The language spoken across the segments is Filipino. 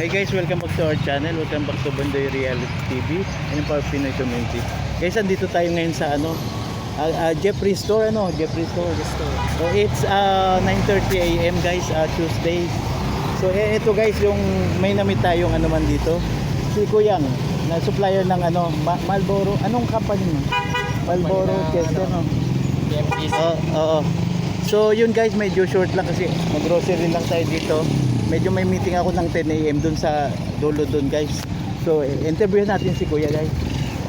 Hey guys, welcome back to our channel. Welcome back to Bondoy Reality TV and Power Pinoy Community. Guys, andito tayo ngayon sa Jeffrey Store, Jeffrey Store. So it's 9:30 AM guys, Tuesday. So ito guys, yung may namit tayong man dito. Si Kuyang, na supplier ng Marlboro. Anong company mo? Marlboro Chester, no? TMPC. Oo. So yun guys, medyo short lang kasi mag-grocery lang tayo dito. Medyo may meeting ako ng 10 AM dun sa dulo dun guys. So interview natin si Kuya guys.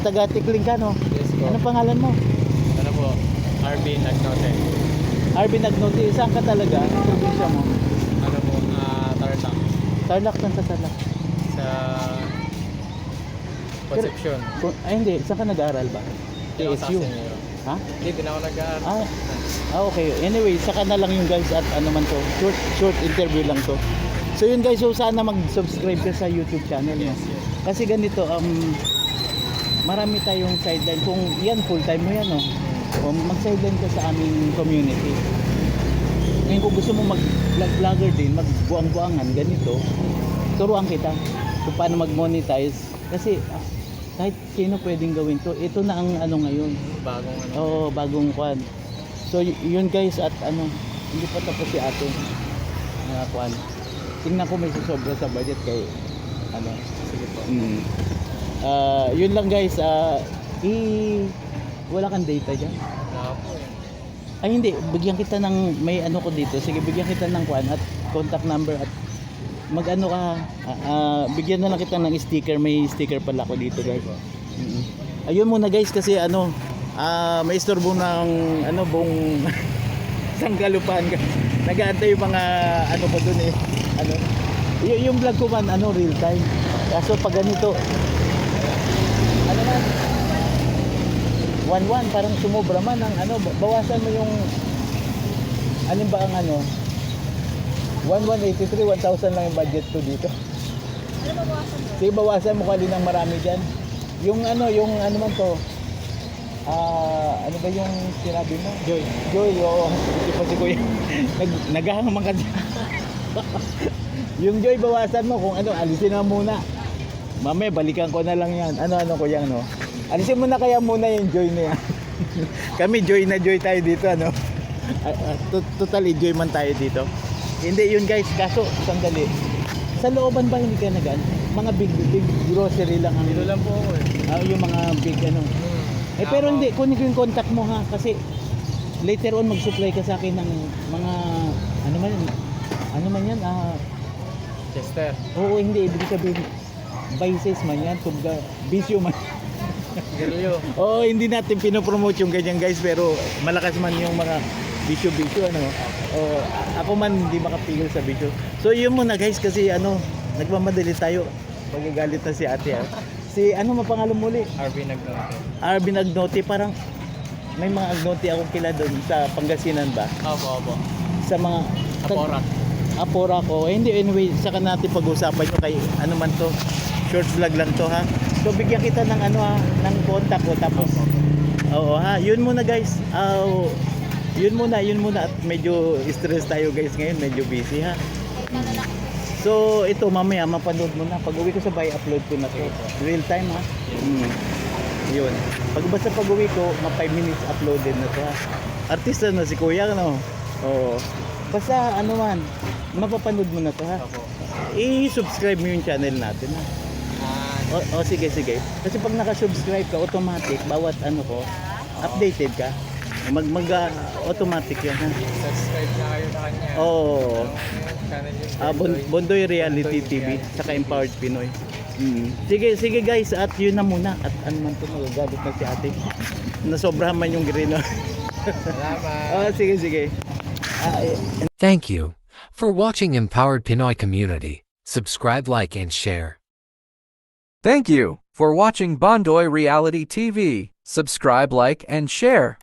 Taga Tikling ka, no? Yes po. Ano pangalan mo? Ano po? RB Nagnote. RB Nagnote. Saan ka talaga? Probinsya mo? Ano po? Tarlac. Tarlac, saan ka Tarlac? Sa Concepcion. Ay hindi, saan ka nag-aaral ba? TSU? Ha? Hindi, din ako nag-aaral. Okay. Anyway, saka na lang yung guys at man to. Short interview lang to. So yun guys, so sana mag-subscribe ka sa YouTube channel mo. Yes. Kasi ganito, marami tayong sideline. Kung yan, full time mo yan, no? O mag-sideline ka sa aming community. Ngayon kung gusto mo mag-vlogger din, mag-buang-buangan, ganito, turuan kita kung paano mag-monetize. Kasi kahit sino pwedeng gawin to. Ito na ang ngayon. Bagong Oo, bagong kwan. So yun guys, at hindi pa tapos si ate. Kwan. Tingnan ko may susobra sa budget kay Sige po. Yun lang guys, wala kang data dyan. Wala po yan. Ay hindi, bigyan kita ng may ko dito. Sige, bigyan kita ng kwan at contact number at bigyan na lang kita ng sticker. May sticker pala ako dito guys. Ayun muna guys kasi may istorbo ng buong sanggalupan guys. Nag-aantay yung mga ko dun eh. Yung vlog ko man real time. Kaso pag ganito man 1-1 parang sumobra man ng bawasan mo yung alin ba ang 1183 1,000 lang yung budget ko dito. Ano bawasan mo? Sige, bawasan mo kali ng marami diyan. Yung man to. Ano ba yung sinabi mo? Joy, oo. Hindi pa si Kuya. Naghahangaman ka dyan. Yung Joy, bawasan mo kung alisin na muna. Mamaya, balikan ko na lang yan. Kuya, alisin mo na kaya muna yung Joy na yan. Kami, Joy na Joy tayo dito, totally Joy man tayo dito. Hindi, yun guys, kaso, sandali. Sa looban ba hindi ka mga big grocery lang ang... Dito lang po ako eh. yung mga big pero hindi, kunin ko yung contact mo ha, kasi later on mag-supply ka sa akin ng mga ano man yan, Chester. oo, hindi, ibig sabihin vices man yan, bisyo man. Garilyo. Oo, hindi natin pinopromote yung ganyan guys, pero malakas man yung mga bisyo ako man hindi makapigil sa bisyo. So yun muna guys, kasi nagmamadali tayo, magagalit na si ate Si mapangalan muli? RB Nagnote. RB Nagnote, parang may mga Agnote akong kila doon sa Pangasinan ba? Opo. Sa mga Apora. Ko. Hindi, anyway, saka natin pag-usapan nyo kay man to. Short vlog lang to ha. So bigyan kita ng ng contact ko tapos. Oo ha. Yun muna guys. Yun muna at medyo stress tayo guys ngayon, medyo busy ha. So ito mamaya mapanood mo na. Pag-uwi ko sa bahay, upload ko na to. Real time ha. Yun. Basta pag-uwi ko, 5 minutes uploaded na to ha. Artista na si Kuya, Oo. Basta mapapanood mo na to ha. I-subscribe mo yung channel natin ha. Sige. Kasi pag naka-subscribe ka, automatic, bawat updated ka. Automatic yan ha. Subscribe na kayo sa kanya. Oo. Channel yung Bondoy Reality TV saka Empowered Pinoy. Sige guys, at yun na muna. At man to, magagalit na si ate. Nasobrahan man yung green. Salamat. Sige. Thank you for watching Empowered Pinoy Community. Subscribe, like, and share. Thank you for watching Bondoy Reality TV. Subscribe, like, and share.